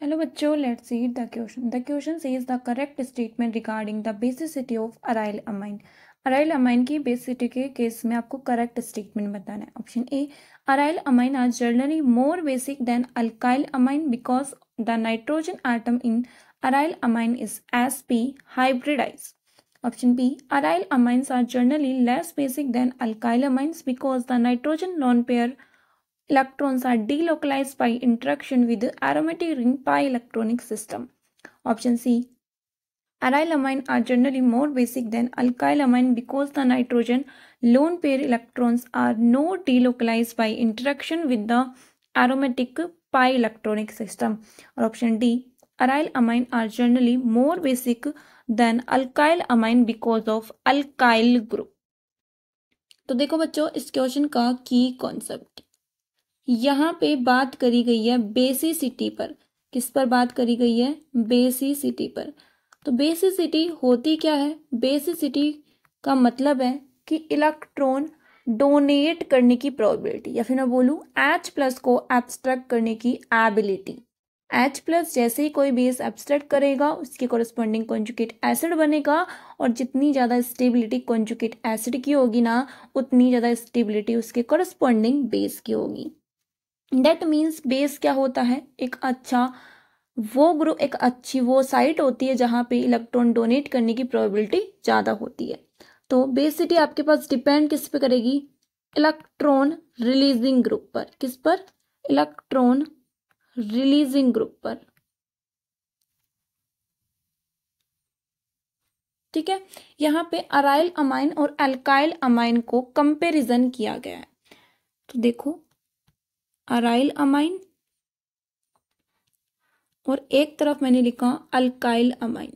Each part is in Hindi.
Hello बच्चों, let's read the question. The question says the correct statement regarding the basicity of aryl amine. Aryl amine की बेसिसिटी के केस में आपको करेक्ट स्टेटमेंट बताना है. Option A, aryl amine are generally more basic than alkyl amine because the nitrogen atom in aryl amine is sp hybridized. Option B, aryl amines are generally less basic than alkyl amines because the nitrogen lone pair electrons are delocalized by interaction with the aromatic ring pi electronic system. Option C, aryl amine are generally more basic than alkyl amine because the nitrogen lone pair electrons are not delocalized by interaction with the aromatic pi electronic system. Or option D, aryl amine are generally more basic than alkyl amine because of alkyl group. तो देखो बच्चों, इस क्वेश्चन का की कॉन्सेप्ट यहाँ पे बात करी गई है बेसिसिटी पर. किस पर बात करी गई है? बेसिसिटी पर. तो बेसिसिटी होती क्या है? बेसिसिटी का मतलब है कि इलेक्ट्रॉन डोनेट करने की प्रोबेबिलिटी, या फिर मैं बोलूँ H+ को एब्स्ट्रैक्ट करने की एबिलिटी. H+ जैसे ही कोई बेस एब्स्ट्रैक्ट करेगा उसके कॉरेस्पॉन्डिंग कॉन्जुगेट एसिड बनेगा, और जितनी ज़्यादा स्टेबिलिटी कॉन्जुगेट एसिड की होगी ना, उतनी ज़्यादा स्टेबिलिटी उसके कॉरेस्पॉन्डिंग बेस की होगी. दैट मीन्स बेस क्या होता है? एक अच्छा वो ग्रुप, एक अच्छी वो साइट होती है जहाँ पे इलेक्ट्रॉन डोनेट करने की प्रोबेबिलिटी ज़्यादा होती है. तो बेसिसिटी आपके पास डिपेंड किस पे करेगी? इलेक्ट्रॉन रिलीजिंग ग्रुप पर. किस पर? इलेक्ट्रॉन रिलीजिंग ग्रुप पर. ठीक है. यहाँ पे अराइल अमाइन और अल्काइल अमाइन को कंपैरिजन किया गया है. तो देखो, अराइल अमाइन और एक तरफ मैंने लिखा अल्काइल अमाइन.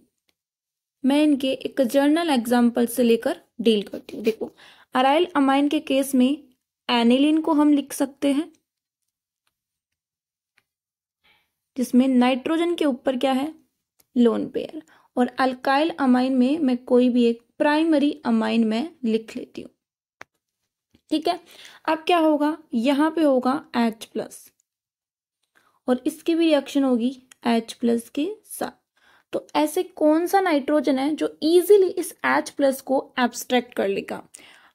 मैं इनके एक जर्नल एग्जाम्पल से लेकर डील करती हूँ. देखो, अराइल अमाइन के केस में एनिलीन को हम लिख सकते हैं जिसमें नाइट्रोजन के ऊपर क्या है? Lone pair. और अल्काइल अमाइन में मैं कोई भी एक प्राइमरी अमाइन में लिख लेती हूँ. ठीक है. अब क्या होगा? यहाँ पे होगा H+, और इसकी भी रिएक्शन होगी H+ के साथ. तो ऐसे कौन सा नाइट्रोजन है जो इजीली इस H+ को एब्स्ट्रैक्ट कर लेगा?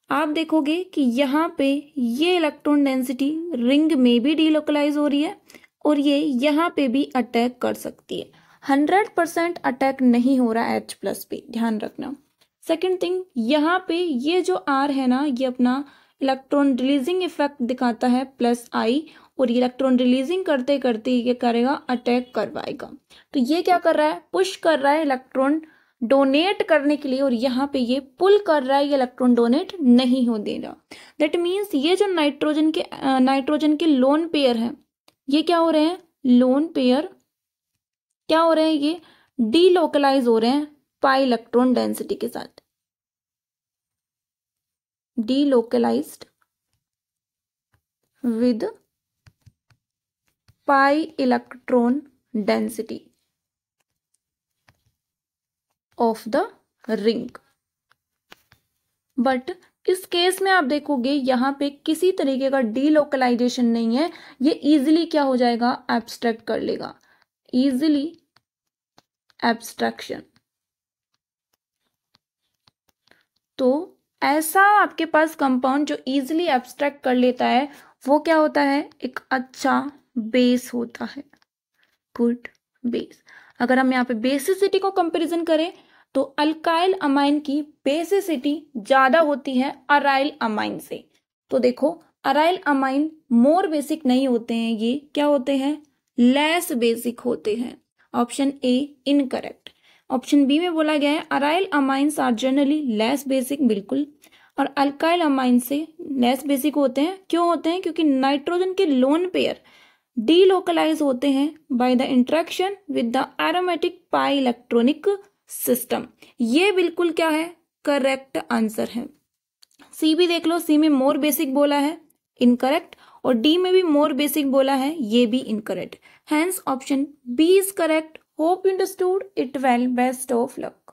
आप देखोगे कि यहाँ पे ये इलेक्ट्रॉन डेंसिटी रिंग में भी डीलोकलाइज हो रही है, और ये यहाँ पे भी अटैक कर सकती है. 100% अटैक नहीं हो रहा H+ पे, ध्यान रखना. सेकेंड थिंग, यहाँ पे ये जो R है ना, ये अपना इलेक्ट्रॉन रिलीजिंग इफेक्ट दिखाता है +I, और ये इलेक्ट्रॉन रिलीजिंग करते करते ये करेगा, अटैक करवाएगा. तो ये क्या कर रहा है? पुश कर रहा है इलेक्ट्रॉन डोनेट करने के लिए, और यहाँ पे ये पुल कर रहा है, ये इलेक्ट्रॉन डोनेट नहीं हो दे रहा. दैट मीन्स ये जो नाइट्रोजन के लोन पेयर है, ये क्या हो रहे हैं? लोन पेयर क्या हो रहे हैं? ये डीलोकलाइज हो रहे हैं पाई इलेक्ट्रॉन डेंसिटी के साथ. Delocalised with pi electron density of the ring. But इस केस में आप देखोगे यहाँ पे किसी तरीके का डीलोकलाइजेशन नहीं है. ये इजीली क्या हो जाएगा? एब्स्ट्रैक्ट कर लेगा. Easily abstraction. तो ऐसा आपके पास कंपाउंड जो इजीली एब्स्ट्रैक्ट कर लेता है, वो क्या होता है? एक अच्छा बेस होता है. Good base. अगर हम यहाँ पे बेसिसिटी को कंपैरिजन करें तो अल्काइल अमाइन की बेसिसिटी ज्यादा होती है अराइल अमाइन से. तो देखो, अराइल अमाइन मोर बेसिक नहीं होते हैं, ये क्या होते हैं? लेस बेसिक होते हैं. Option A incorrect. ऑप्शन बी में बोला गया है aryl amines are generally less basic. बिल्कुल. और अल्काइल अमाइन से लेस बेसिक होते हैं. क्यों होते हैं? क्योंकि नाइट्रोजन के लोन पेयर डीलोकलाइज होते हैं by the interaction with the aromatic pi electronic system. ये बिल्कुल क्या है? करेक्ट आंसर है. सी भी देख लो, सी में मोर बेसिक बोला है, इनकरेक्ट. और डी में भी मोर बेसिक बोला है, ये भी incorrect. Hence option B is correct. Hope you understood it well. Best of luck.